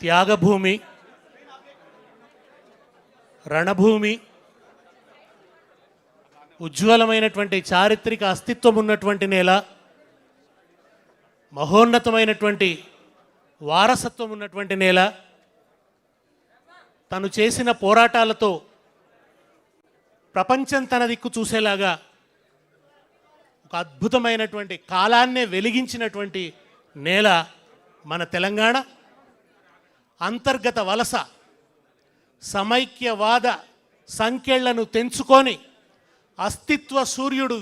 త్యాగభూమి, రణభూమి, ఉజ్వలమైనటువంటి చారిత్రక అస్తిత్వం ఉన్నటువంటి నేల, మహోన్నతమైనటువంటి వారసత్వం ఉన్నటువంటి నేల, తను చేసిన పోరాటాలతో ప్రపంచం తన దిక్కు చూసేలాగా ఒక అద్భుతమైనటువంటి కాలాన్నే వెలిగించినటువంటి నేల మన తెలంగాణ. అంతర్గత వలస సమైక్యవాద సంకెళ్లను తెంచుకొని అస్తిత్వ సూర్యుడు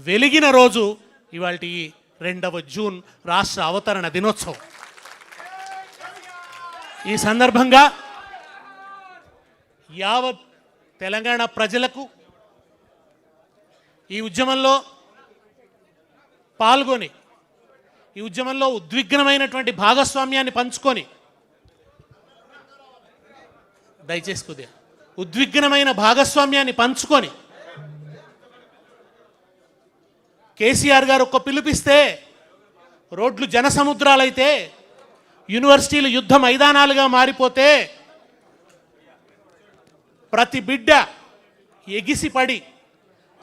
వెలిగిన రోజు ఇవాల్టి 2వ జూన్ రాష్ట్ర అవతరణ దినోత్సవం. ఈ సందర్భంగా యావత్ తెలంగాణ ప్రజలకు ఈ ఉద్యమంలో పాల్గొని ఈ ఉద్యమంలో ఉద్విగ్నమైనటువంటి భాగస్వామ్యాన్ని పంచుకొని దయచేసి కొద్దిగా ఉద్విగ్నమైన భాగస్వామ్యాన్ని పంచుకొని కేసీఆర్ గారు ఒక్క పిలుపిస్తే రోడ్లు జనసముద్రాలైతే, యూనివర్సిటీలు యుద్ధ మైదానాలుగా మారిపోతే, ప్రతి బిడ్డ ఎగిసిపడి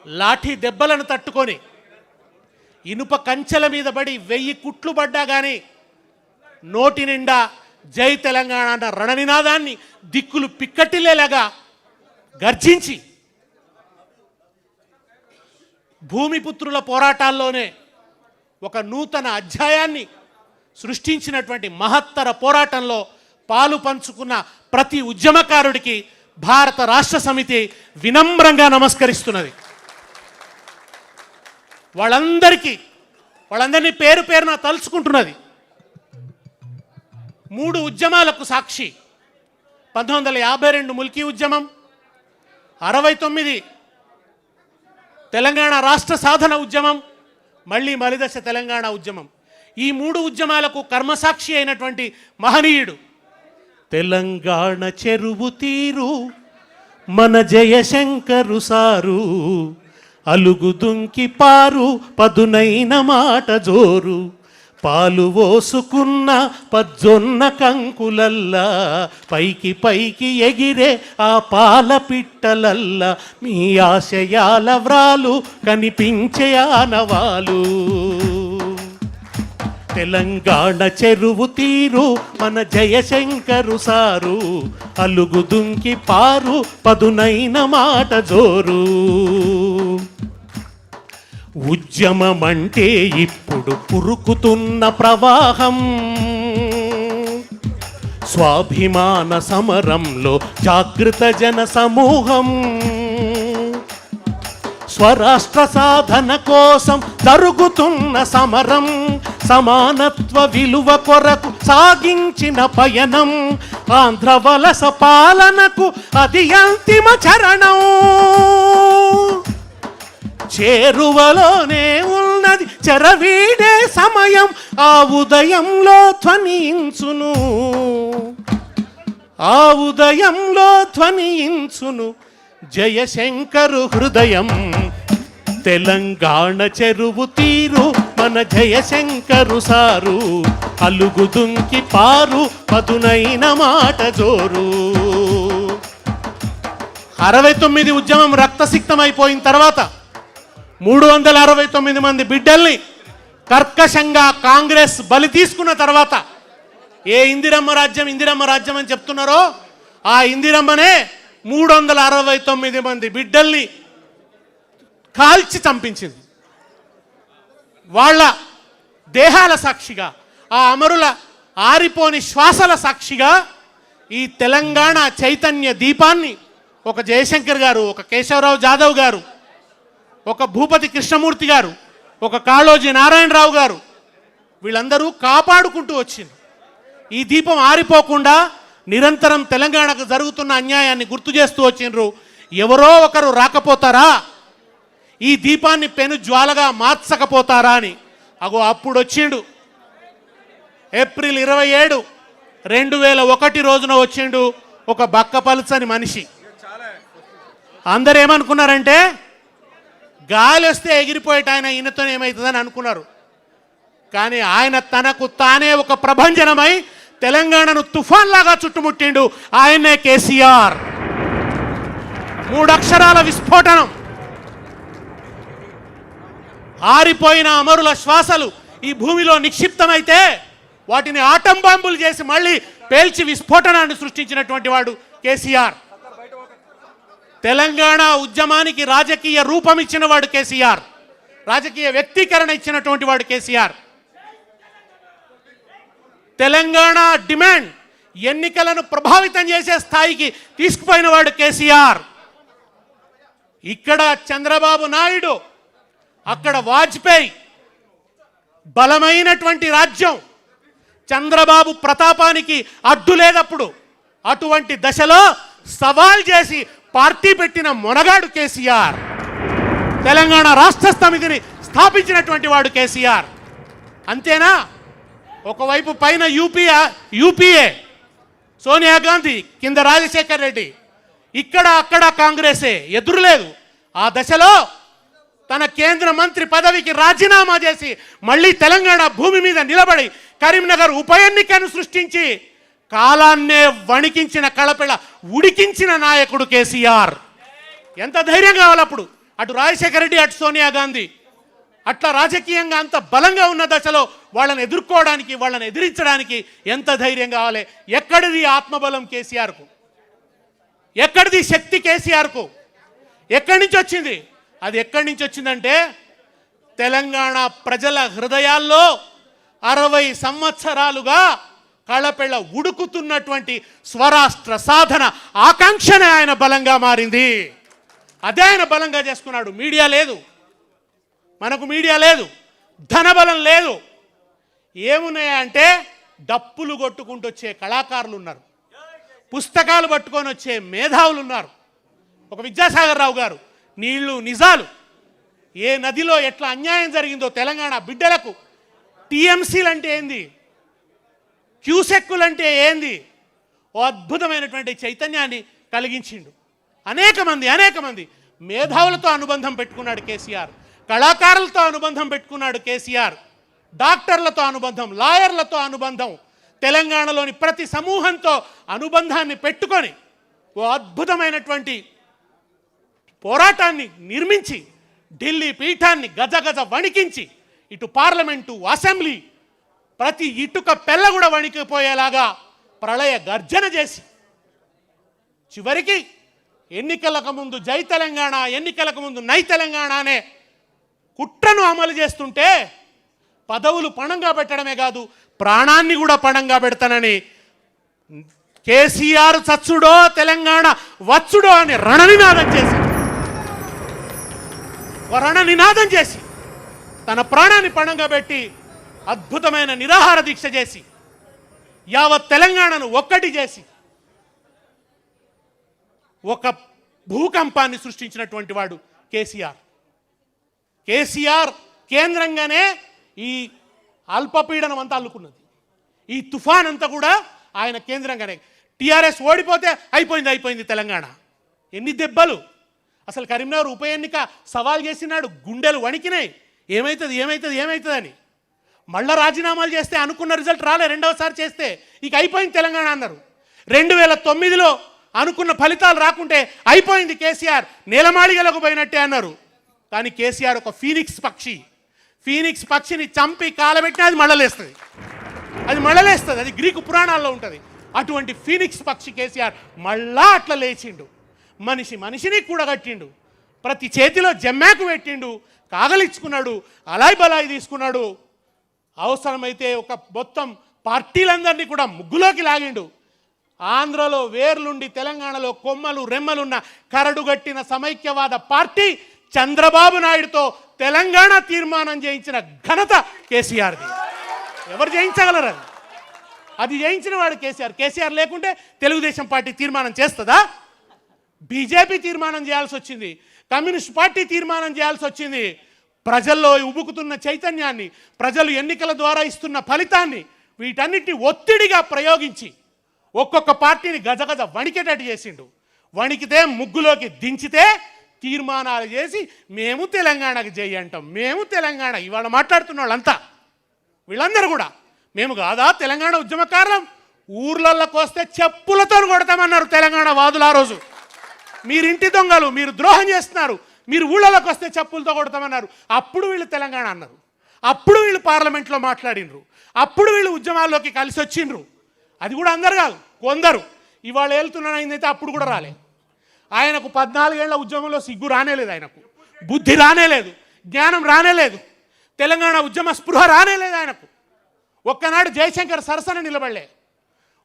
లాఠీ దెబ్బలను తట్టుకొని ఇనుప కంచెల మీద పడి 1000 కుట్లు పడ్డా కానీ నోటి నిండా జై తెలంగాణ అన్న రణనినాదాన్ని దిక్కులు పిక్కటిల్లేలాగా గర్జించి భూమిపుత్రుల పోరాటాల్లోనే ఒక నూతన అధ్యాయాన్ని సృష్టించినటువంటి మహత్తర పోరాటంలో పాలు పంచుకున్న ప్రతి ఉద్యమకారుడికి భారత రాష్ట్ర సమితి వినమ్రంగా నమస్కరిస్తున్నది. వాళ్ళందరినీ పేరు పేరున తలుచుకుంటున్నది. 3 ఉద్యమాలకు సాక్షి. 1952 ముల్కీ ఉద్యమం, 69 తెలంగాణ రాష్ట్ర సాధన ఉద్యమం, మళ్ళీ మలిదశ తెలంగాణ ఉద్యమం. ఈ 3 ఉద్యమాలకు కర్మసాక్షి అయినటువంటి మహనీయుడు తెలంగాణ చెరువు తీరు మన జయశంకరు సారు, అలుగు దుంకి పారు పదునైన మాట జోరు, పాలు పోసుకున్న పజ్జొన్న కంకులల్లా, పైకి పైకి ఎగిరే ఆ పాల పిట్టలల్లా, మీ ఆశయాల వ్రాలు కనిపించే ఆనవాలు. తెలంగాణ చెరువు తీరు మన జయశంకరు సారు, అలుగు దుంకి పారు పదునైన మాట జోరు. ఉద్యమమంటే ఇప్పుడు ఉరుకుతున్న ప్రవాహం, స్వాభిమాన సమరంలో జాగృత జన సమూహం, స్వరాష్ట్ర సాధన కోసం జరుగుతున్న సమరం, సమానత్వ విలువ కొరకు సాగించిన పయనం, ఆంధ్ర వలస పాలనకు అది అంతిమ చరణం. చేరువలోనే ఉన్నది చెరవీడే సమయం, ఆ ఉదయంలో ధ్వనించును, ఆ ఉదయంలో ధ్వనించును జయశంకరు హృదయం. తెలంగాణ చెరువు తీరు మన జయశంకరు సారు, అలుగు దుంకి పారు పదునైన మాట జోరు. 69 ఉద్యమం రక్తసిక్తమైపోయిన తర్వాత 369 మంది బిడ్డల్ని కర్కశంగా కాంగ్రెస్ బలి తీసుకున్న తర్వాత ఏ ఇందిరమ్మ రాజ్యం అని చెప్తున్నారో ఆ ఇందిరమ్మనే 369 మంది బిడ్డల్ని కాల్చి చంపించింది. వాళ్ళ దేహాల సాక్షిగా, ఆ అమరుల ఆరిపోని శ్వాసల సాక్షిగా ఈ తెలంగాణ చైతన్య దీపాన్ని ఒక జయశంకర్ గారు, ఒక కేశవరావు జాదవ్ గారు, ఒక భూపతి కృష్ణమూర్తి గారు, ఒక కాళోజీ నారాయణరావు గారు, వీళ్ళందరూ కాపాడుకుంటూ వచ్చింది. ఈ దీపం ఆరిపోకుండా నిరంతరం తెలంగాణకు జరుగుతున్న అన్యాయాన్ని గుర్తు చేస్తూ వచ్చిండ్రు. ఎవరో ఒకరు రాకపోతారా, ఈ దీపాన్ని పెను జ్వాలగా మార్చకపోతారా అని. అప్పుడు వచ్చిండు ఏప్రిల్ 27, 2001 రోజున వచ్చిండు ఒక బక్కపలుచని మనిషి. అందరు ఏమనుకున్నారంటే గాలి వస్తే ఎగిరిపోయేట ఆయన, ఈయనతో ఏమవుతుందని అనుకున్నారు. కానీ ఆయన తనకు తానే ఒక ప్రభంజనమై తెలంగాణను తుఫాన్ లాగా చుట్టుముట్టిండు. ఆయనే కేసీఆర్. 3 అక్షరాల విస్ఫోటనం. ఆరిపోయిన అమరుల శ్వాసలు ఈ భూమిలో నిక్షిప్తమైతే వాటిని ఆటం బాంబులు చేసి మళ్ళీ పేల్చి విస్ఫోటనాన్ని సృష్టించినటువంటి వాడు కేసీఆర్. తెలంగాణ ఉద్యమానికి రాజకీయ రూపం ఇచ్చిన వాడు కేసీఆర్. రాజకీయ వ్యక్తీకరణ ఇచ్చినటువంటి వాడు కేసీఆర్. తెలంగాణ డిమాండ్ ఎన్నికలను ప్రభావితం చేసే స్థాయికి తీసుకుపోయిన వాడు కేసీఆర్. ఇక్కడ చంద్రబాబు నాయుడు, అక్కడ వాజ్పేయి. బలమైనటువంటి రాజ్యం. చంద్రబాబు ప్రతాపానికి అడ్డు లేదప్పుడు. అటువంటి దశలో సవాల్ చేసి పార్టీ పెట్టిన మొనగాడు కేసీఆర్. తెలంగాణ రాష్ట్ర సమితిని స్థాపించినటువంటి వాడు కేసీఆర్. అంతేనా? ఒకవైపు పైన యూపీఏ సోనియా గాంధీ, కింద రాజశేఖర్ రెడ్డి, ఇక్కడ అక్కడ కాంగ్రెసే, ఎదురులేదు. ఆ దశలో తన కేంద్ర మంత్రి పదవికి రాజీనామా చేసి మళ్ళీ తెలంగాణ భూమి మీద నిలబడి కరీంనగర్ ఉప ఎన్నికను సృష్టించి కాలాన్నే వణికించిన, కళపిళ ఉడికించిన నాయకుడు కేసీఆర్. ఎంత ధైర్యం కావాలప్పుడు? అటు రాజశేఖర రెడ్డి, అటు సోనియా గాంధీ. అట్లా రాజకీయంగా అంత బలంగా ఉన్న దశలో వాళ్ళని ఎదుర్కోవడానికి, వాళ్ళని ఎదిరించడానికి ఎంత ధైర్యం కావాలి? ఎక్కడిది ఆత్మబలం కేసీఆర్కు? ఎక్కడిది శక్తి కేసీఆర్కు? ఎక్కడి నుంచి వచ్చింది? అది ఎక్కడి నుంచి వచ్చిందంటే తెలంగాణ ప్రజల హృదయాల్లో 60 సంవత్సరాలుగా కళపెళ్ళ ఉడుకుతున్నటువంటి స్వరాష్ట్ర సాధన ఆకాంక్షనే ఆయన బలంగా మారింది. అదే ఆయన బలంగా చేసుకున్నాడు. మీడియా లేదు, మనకు మీడియా లేదు, ధనబలం లేదు. ఏమున్నాయంటే డప్పులు కొట్టుకుంటూ వచ్చే కళాకారులు ఉన్నారు, పుస్తకాలు పట్టుకొని వచ్చే మేధావులు ఉన్నారు. ఒక విద్యాసాగర్ రావు గారు నీళ్లు నిజాలు, ఏ నదిలో ఎట్లా అన్యాయం జరిగిందో తెలంగాణ బిడ్డలకు, టీఎంసీలు అంటే ఏంది, క్యూసెక్కులు అంటే ఏంది, ఓ అద్భుతమైనటువంటి చైతన్యాన్ని కలిగించిండు. అనేక మంది మేధావులతో అనుబంధం పెట్టుకున్నాడు కేసీఆర్. కళాకారులతో అనుబంధం పెట్టుకున్నాడు కేసీఆర్. డాక్టర్లతో అనుబంధం, లాయర్లతో అనుబంధం, తెలంగాణలోని ప్రతి సమూహంతో అనుబంధాన్ని పెట్టుకొని ఓ అద్భుతమైనటువంటి పోరాటాన్ని నిర్మించి ఢిల్లీ పీఠాన్ని గజగజ వణికించి ఇటు పార్లమెంటు, అసెంబ్లీ, ప్రతి ఇటుక పెళ్ళ కూడా వణికిపోయేలాగా ప్రళయ గర్జన చేసి చివరికి ఎన్నికలకు ముందు జై తెలంగాణ, ఎన్నికలకు ముందు నై తెలంగాణ అనే కుట్రను అమలు చేస్తుంటే పదవులు పణంగా పెట్టడమే కాదు, ప్రాణాన్ని కూడా పణంగా పెడతానని కేసీఆర్ చచ్చుడో తెలంగాణ వచ్చుడో అని రణనినాదం చేసి తన ప్రాణాన్ని పణంగా పెట్టి అద్భుతమైన నిరాహార దీక్ష చేసి యావత్ తెలంగాణను ఒక్కటి చేసి ఒక భూకంపాన్ని సృష్టించినటువంటి వాడు కేసీఆర్. కేసీఆర్ కేంద్రంగానే ఈ అల్పపీడనం అంతా అల్లుకున్నది. ఈ తుఫాన్ అంతా కూడా ఆయన కేంద్రంగానే. టీఆర్ఎస్ ఓడిపోతే అయిపోయింది తెలంగాణ. ఎన్ని దెబ్బలు! అసలు కరీంనగర్ ఉప ఎన్నిక సవాల్ చేసినాడు, గుండెలు వణికినాయి. ఏమవుతుంది అని. మళ్ళా రాజీనామాలు చేస్తే అనుకున్న రిజల్ట్ రాలే. రెండవసారి చేస్తే ఇక అయిపోయింది తెలంగాణ అన్నారు. 2009లో అనుకున్న ఫలితాలు రాకుంటే అయిపోయింది కేసీఆర్, నేలమాళిగలకు పోయినట్టే అన్నారు. కానీ కేసీఆర్ ఒక ఫీనిక్స్ పక్షిని చంపి కాలబెట్టినా అది మళ్ళలేస్తుంది. అది గ్రీకు పురాణాల్లో ఉంటుంది. అటువంటి ఫీనిక్స్ పక్షి కేసీఆర్ మళ్ళా అట్లా లేచిండు. మనిషిని కూడగట్టిండు. ప్రతి చేతిలో జమ్మాకు పెట్టిండు, కాగలిచ్చుకున్నాడు, అలాయ్ బలాయి తీసుకున్నాడు. అవసరమైతే ఒక మొత్తం పార్టీలందరినీ కూడా ముగ్గులోకి లాగిండు. ఆంధ్రలో వేర్లుండి తెలంగాణలో కొమ్మలు రెమ్మలున్న కరడుగట్టిన సమైక్యవాద పార్టీ చంద్రబాబు నాయుడుతో తెలంగాణ తీర్మానం చేయించిన ఘనత కేసీఆర్ది. ఎవరు చేయించగలరు? అది చేయించిన వాడు కేసీఆర్ లేకుంటే తెలుగుదేశం పార్టీ తీర్మానం చేస్తుందా? బీజేపీ తీర్మానం చేయాల్సి వచ్చింది, కమ్యూనిస్ట్ పార్టీ తీర్మానం చేయాల్సి వచ్చింది. ప్రజల్లో ఉబుకుతున్న చైతన్యాన్ని, ప్రజలు ఎన్నికల ద్వారా ఇస్తున్న ఫలితాన్ని, వీటన్నిటిని ఒత్తిడిగా ప్రయోగించి ఒక్కొక్క పార్టీని గజగజ వణికేటట్టు చేసిండు. వణికితే ముగ్గులోకి దించితే తీర్మానాలు చేసి మేము తెలంగాణకు జై అంటాం, మేము తెలంగాణ. ఇవాళ మాట్లాడుతున్న వాళ్ళంతా వీళ్ళందరూ కూడా మేము కాదా తెలంగాణ ఉద్యమకారులం, ఊర్లలోకి వస్తే చెప్పులతో కొడతామన్నారు తెలంగాణ వాదులు ఆ రోజు. మీరు ఇంటి దొంగలు, మీరు ద్రోహం చేస్తున్నారు, మీరు ఊళ్ళలోకి వస్తే చెప్పులతో కొడతామన్నారు. అప్పుడు వీళ్ళు తెలంగాణ అన్నారు, అప్పుడు వీళ్ళు పార్లమెంట్లో మాట్లాడినరు, అప్పుడు వీళ్ళు ఉద్యమాల్లోకి కలిసి వచ్చిండ్రు. అది కూడా అందరు కాదు, కొందరు. ఇవాళ వెళ్తున్నానైందైతే అప్పుడు కూడా రాలే. ఆయనకు 14 ఏళ్ల ఉద్యమంలో సిగ్గు రానేలేదు, ఆయనకు బుద్ధి రానేలేదు, జ్ఞానం రానేలేదు, తెలంగాణ ఉద్యమ స్పృహ రానేలేదు ఆయనకు. ఒక్కనాడు జయశంకర్ సరసన నిలబడలే,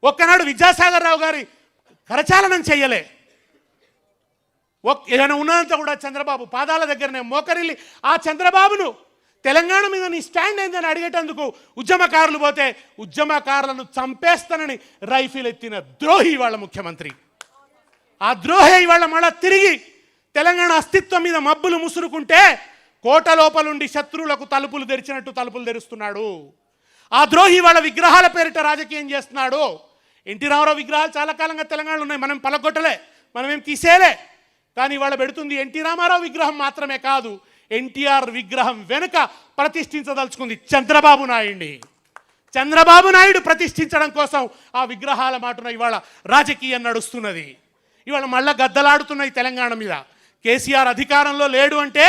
ఒక్కనాడు విద్యాసాగర్ రావు గారి కరచాలనం చెయ్యలే. ఏదైనా ఉన్నంత కూడా చంద్రబాబు పాదాల దగ్గరనే మోకరిల్లి ఆ చంద్రబాబును తెలంగాణ మీద నీ స్టాండ్ ఏందని అడిగేటందుకు ఉద్యమకారులు పోతే ఉద్యమకారులను చంపేస్తానని రైఫిల్ ఎత్తిన ద్రోహి వాళ్ళ ముఖ్యమంత్రి. ఆ ద్రోహి ఇవాళ మళ్ళా తిరిగి తెలంగాణ అస్తిత్వం మీద మబ్బులు ముసురుకుంటే కోట లోపలుండి శత్రువులకు తలుపులు తెరిచినట్టు తలుపులు తెరుస్తున్నాడు. ఆ ద్రోహి వాళ్ళ విగ్రహాల పేరిట రాజకీయం చేస్తున్నాడు. ఎన్టీ రామారావు విగ్రహాలు చాలా కాలంగా తెలంగాణలో ఉన్నాయి, మనం పలగొట్టలే, మనమేం తీసేలే. కానీ ఇవాళ పెడుతుంది ఎన్టీ రామారావు విగ్రహం మాత్రమే కాదు, ఎన్టీఆర్ విగ్రహం వెనుక ప్రతిష్ఠించదలుచుకుంది చంద్రబాబు నాయుడిని. చంద్రబాబు నాయుడు ప్రతిష్ఠించడం కోసం ఆ విగ్రహాల మాటున ఇవాళ రాజకీయం నడుస్తున్నది. ఇవాళ మళ్ళా గద్దలాడుతున్నాయి తెలంగాణ మీద. కేసీఆర్ అధికారంలో లేడు అంటే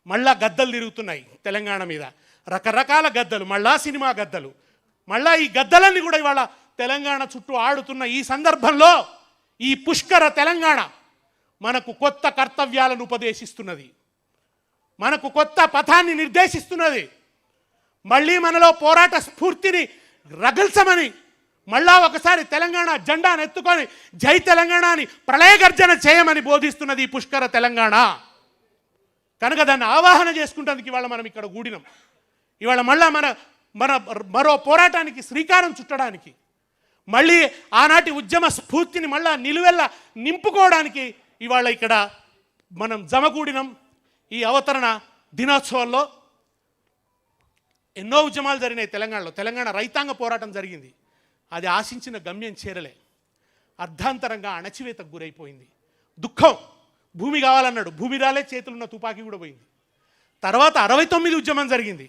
మళ్ళా గద్దలు తిరుగుతున్నాయి తెలంగాణ మీద, రకరకాల గద్దలు, మళ్ళా సినిమా గద్దలు. మళ్ళా ఈ గద్దలన్నీ కూడా ఇవాళ తెలంగాణ చుట్టూ ఆడుతున్న ఈ సందర్భంలో ఈ పుష్కర తెలంగాణ మనకు కొత్త కర్తవ్యాలను ఉపదేశిస్తున్నది, మనకు కొత్త పథాన్ని నిర్దేశిస్తున్నది. మళ్ళీ మనలో పోరాట స్ఫూర్తిని రగల్చమని మళ్ళా ఒకసారి తెలంగాణ జెండాను ఎత్తుకొని జై తెలంగాణ అని ప్రళయగర్జన చేయమని బోధిస్తున్నది ఈ పుష్కర తెలంగాణ. కనుక దాన్ని ఆవాహన చేసుకుంటందుకు ఇవాళ మనం ఇక్కడ కూడినాం. ఇవాళ మళ్ళా మరో పోరాటానికి శ్రీకారం చుట్టడానికి, మళ్ళీ ఆనాటి ఉద్యమ స్ఫూర్తిని మళ్ళా నిలువెల్ల నింపుకోవడానికి ఇవాళ ఇక్కడ మనం జమకూడినాం. ఈ అవతరణ దినోత్సవంలో ఎన్నో ఉద్యమాలు జరిగినాయి తెలంగాణలో. తెలంగాణ రైతాంగ పోరాటం జరిగింది, అది ఆశించిన గమ్యం చేరలే, అర్ధాంతరంగా అణచివేతకు గురైపోయింది. దుఃఖం, భూమి కావాలన్నాడు, భూమి రాలే, చేతులున్న తుపాకీ కూడా పోయింది. తర్వాత 69 ఉద్యమం జరిగింది,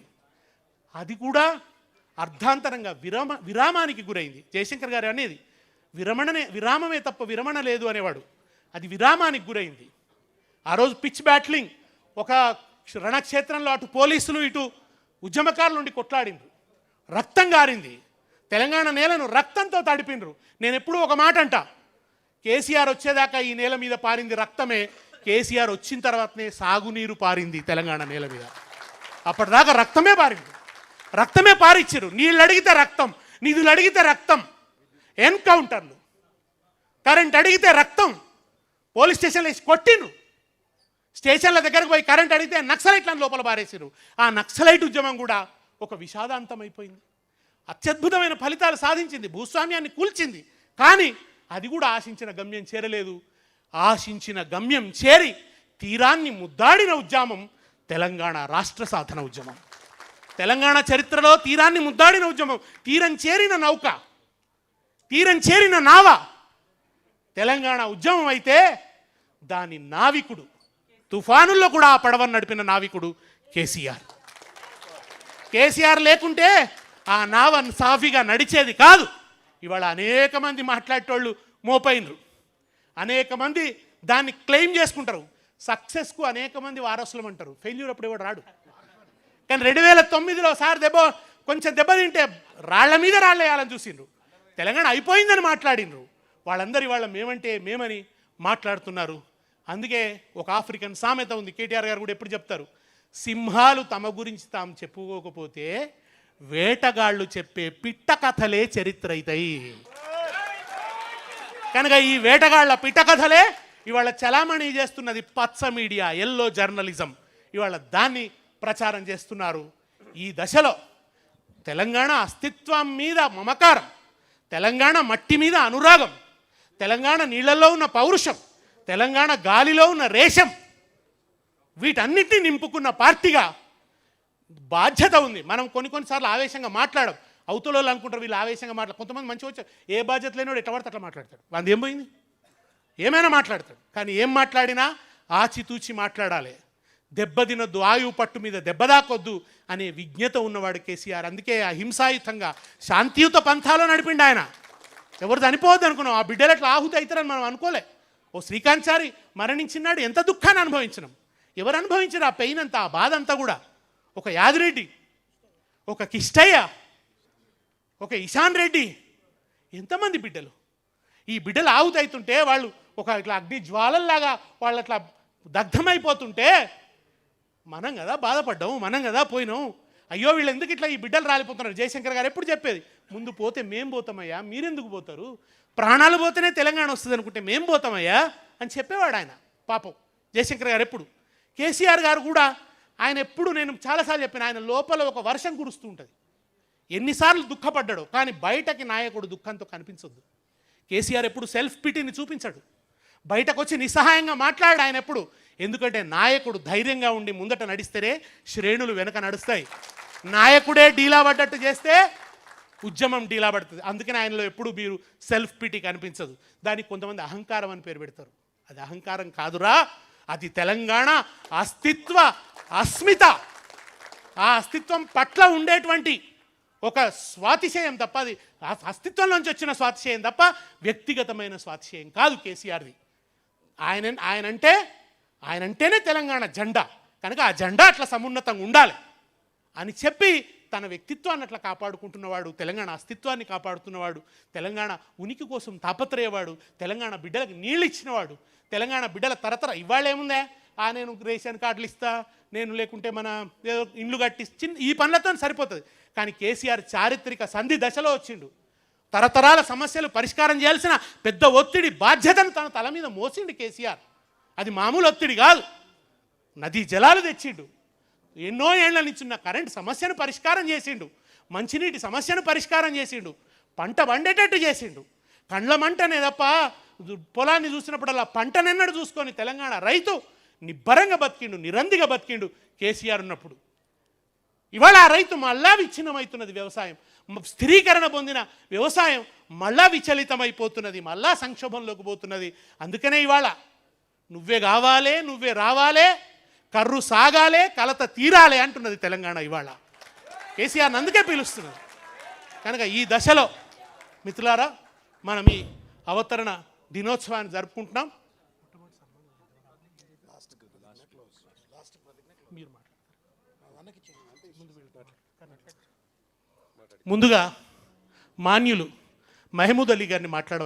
అది కూడా అర్ధాంతరంగా విరామానికి గురైంది. జయశంకర్ గారు అనేది విరామమే తప్ప విరమణ లేదు అనేవాడు, అది విరామానికి గురైంది. ఆ రోజు పిచ్ బ్యాట్లింగ్, ఒక రణక్షేత్రంలో అటు పోలీసులు ఇటు ఉద్యమకారుల నుండి కొట్లాడిండ్రు, రక్తం గారింది, తెలంగాణ నేలను రక్తంతో తడిపిండ్రు. నేను ఎప్పుడూ ఒక మాట అంట, కేసీఆర్ వచ్చేదాకా ఈ నేల మీద పారింది రక్తమే, కేసీఆర్ వచ్చిన తర్వాతనే సాగునీరు పారింది తెలంగాణ నేల మీద. అప్పటిదాకా రక్తమే పారింది, రక్తమే పారిచ్చారు. నీళ్ళు అడిగితే రక్తం, నిధులు అడిగితే రక్తం, ఎన్కౌంటర్లు, కరెంట్ అడిగితే రక్తం, పోలీస్ స్టేషన్లో వేసి కొట్టిండ్రు, స్టేషన్ల దగ్గరకు పోయి కరెంట్ అడిగితే నక్సలైట్లను లోపల పారేసారు. ఆ నక్సలైట్ ఉద్యమం కూడా ఒక విషాదాంతం అయిపోయింది. అత్యద్భుతమైన ఫలితాలు సాధించింది, భూస్వామ్యాన్ని కూల్చింది, కానీ అది కూడా ఆశించిన గమ్యం చేరలేదు. ఆశించిన గమ్యం చేరి తీరాన్ని ముద్దాడిన ఉద్యమం తెలంగాణ రాష్ట్ర సాధన ఉద్యమం. తెలంగాణ చరిత్రలో తీరాన్ని ముద్దాడిన ఉద్యమం, తీరం చేరిన నౌక, తీరం చేరిన నావ తెలంగాణ ఉద్యమం అయితే దాని నావికుడు, తుఫానుల్లో కూడా ఆ పడవను నడిపిన నావికుడు కేసీఆర్. కేసీఆర్ లేకుంటే ఆ నావ సాఫీగా నడిచేది కాదు. ఇవాళ అనేక మంది మాట్లాడేటోళ్ళు మోపైనరు, అనేక మంది దాన్ని క్లెయిమ్ చేసుకుంటారు. సక్సెస్కు అనేక మంది వారసులం అంటారు, ఫెయిల్యూర్ అప్పుడు ఎవడు రాడు. కానీ 2009లో సార్ కొంచెం దెబ్బతింటే రాళ్ల మీద రాళ్ళు వేయాలని చూసిండ్రు, తెలంగాణ అయిపోయిందని మాట్లాడినరు. వాళ్ళందరూ ఇవాళ మేమంటే మేమని మాట్లాడుతున్నారు. అందుకే ఒక ఆఫ్రికన్ సామెత ఉంది, కేటీఆర్ గారు కూడా ఎప్పుడు చెప్తారు, సింహాలు తమ గురించి తాము చెప్పుకోకపోతే వేటగాళ్ళు చెప్పే పిట్ట కథలే చరిత్ర అవుతాయి. కనుక ఈ వేటగాళ్ల పిట్ట కథలే ఇవాళ చలామణి చేస్తున్నది పచ్చ మీడియా, ఎల్లో జర్నలిజం. ఇవాళ దాన్ని ప్రచారం చేస్తున్నారు. ఈ దశలో తెలంగాణ అస్తిత్వం మీద మమకారం, తెలంగాణ మట్టి మీద అనురాగం, తెలంగాణ నీళ్ళల్లో ఉన్న పౌరుషం, తెలంగాణ గాలిలో ఉన్న రేషం, వీటన్నిటిని నింపుకున్న పార్టీగా బాధ్యత ఉంది. మనం కొన్నిసార్లు ఆవేశంగా మాట్లాడం, అవతల వాళ్ళు అనుకుంటారు వీళ్ళు ఆవేశంగా కొంతమంది మంచిగా వచ్చారు, ఏ బాధ్యత లేనివాడు ఎట్లా పడితే అట్లా మాట్లాడతాడు, వాంది ఏం పోయింది, ఏమైనా మాట్లాడతాడు. కానీ ఏం మాట్లాడినా ఆచితూచి మాట్లాడాలి, దెబ్బతినొద్దు, ఆయువు పట్టు మీద దెబ్బదాకొద్దు అనే విజ్ఞత ఉన్నవాడు కేసీఆర్. అందుకే అహింసాయుతంగా శాంతియుత పంథాలో నడిపిండు ఆయన. ఎవరు చనిపోవద్దు అనుకున్నాం, ఆ బిడ్డలు అట్లా ఆహుతి అవుతారని మనం అనుకోలే. ఓ శ్రీకాంత్ చారి మరణించినాడు, ఎంత దుఃఖాన్ని అనుభవించినాం. ఎవరు అనుభవించారు ఆ పెయిన్ అంతా, ఆ బాధ అంతా కూడా? ఒక యాదిరెడ్డి, ఒక కిష్టయ్య, ఒక ఇషాన్ రెడ్డి, ఎంతమంది బిడ్డలు. ఈ బిడ్డలు ఆహుతి అవుతుంటే వాళ్ళు ఒక ఇట్లా అగ్ని జ్వాలల్లాగా వాళ్ళు అట్లా దగ్ధమైపోతుంటే మనం కదా బాధపడ్డాము, మనం కదా పోయినాం. అయ్యో వీళ్ళు ఎందుకు ఇట్లా ఈ బిడ్డలు రాలిపోతున్నారు. జయశంకర్ గారు ఎప్పుడు చెప్పేది, ముందు పోతే మేం పోతామయ్యా, మీరెందుకు పోతారు, ప్రాణాలు పోతేనే తెలంగాణ వస్తుంది అనుకుంటే మేం పోతామయ్యా అని చెప్పేవాడు ఆయన. పాపం జయశంకర్ గారు ఎప్పుడు. కేసీఆర్ గారు కూడా ఆయన ఎప్పుడు, నేను చాలాసార్లు చెప్పాను, ఆయన లోపల ఒక వర్షం కురుస్తూ ఉంటుంది. ఎన్నిసార్లు దుఃఖపడ్డాడు, కానీ బయటకి నాయకుడు దుఃఖంతో కనిపించొద్దు. కేసీఆర్ ఎప్పుడు సెల్ఫ్ పిటీని చూపించాడు, బయటకు వచ్చి నిస్సహాయంగా మాట్లాడాడు ఆయన ఎప్పుడు. ఎందుకంటే నాయకుడు ధైర్యంగా ఉండి ముందట నడిస్తేనే శ్రేణులు వెనక నడుస్తాయి. నాయకుడే డీలా పడ్డట్టు చేస్తే ఉద్యమం డీలా పడుతుంది. అందుకని ఆయనలో ఎప్పుడు మీరు సెల్ఫ్ పిటీ కనిపించదు. దానికి కొంతమంది అహంకారం అని పేరు పెడతారు. అది అహంకారం కాదురా, అది తెలంగాణ అస్తిత్వ అస్మిత. ఆ అస్తిత్వం పట్ల ఉండేటువంటి ఒక స్వాతిశయం తప్ప, అది అస్తిత్వంలోంచి వచ్చిన స్వాతిశయం తప్ప వ్యక్తిగతమైన స్వాతిశయం కాదు కేసీఆర్ది. ఆయనంటేనే తెలంగాణ జెండా, కనుక ఆ జెండా అట్లా సమున్నతంగా ఉండాలి అని చెప్పి తన వ్యక్తిత్వాన్ని అట్లా కాపాడుకుంటున్నవాడు, తెలంగాణ అస్తిత్వాన్ని కాపాడుతున్నవాడు, తెలంగాణ ఉనికి కోసం తాపత్రయవాడు, తెలంగాణ బిడ్డలకు నీళ్ళు ఇచ్చినవాడు, తెలంగాణ బిడ్డల తరతర ఇవాళ ఏముందే, నేను రేషన్ కార్డులు ఇస్తా, నేను లేకుంటే మన ఏదో ఇండ్లు కట్టించి ఈ పనులతో సరిపోతుంది. కానీ కేసీఆర్ చారిత్రక సంధి దశలో వచ్చిండు. తరతరాల సమస్యలు పరిష్కారం చేయాల్సిన పెద్ద ఒత్తిడి బాధ్యతను తన తల మీద మోసిండు కేసీఆర్. అది మామూలు ఒత్తిడి కాదు. నదీ జలాలు తెచ్చిండు, ఎన్నో ఏళ్ల నుంచి ఉన్న కరెంటు సమస్యను పరిష్కారం చేసిండు, మంచినీటి సమస్యను పరిష్కారం చేసిండు, పంట పండేటట్టు చేసిండు. కండ్ల మంటనే తప్ప పొలాన్ని చూసినప్పుడల్లా పంటనెన్నడు చూసుకొని తెలంగాణ రైతు నిబ్బరంగా బతికిండు, నిరందిగా బతికిండు కేసీఆర్ ఉన్నప్పుడు. ఇవాళ ఆ రైతు మళ్ళా విచ్ఛిన్నమవుతున్నది. వ్యవసాయం స్థిరీకరణ పొందిన వ్యవసాయం మళ్ళా విచలితమైపోతున్నది, మళ్ళా సంక్షోభంలోకి పోతున్నది. అందుకనే ఇవాళ నువ్వే కావాలే, నువ్వే రావాలే, కర్రు సాగాలే, కలత తీరాలే అంటున్నది తెలంగాణ ఇవాళ. కేసీఆర్ని అందుకే పిలుస్తున్నది. కనుక ఈ దశలో మిత్రులారా మనం ఈ అవతరణ దినోత్సవాన్ని జరుపుకుంటున్నాం. ముందుగా మాన్యులు మహమూద్ అలీ గారిని మాట్లాడ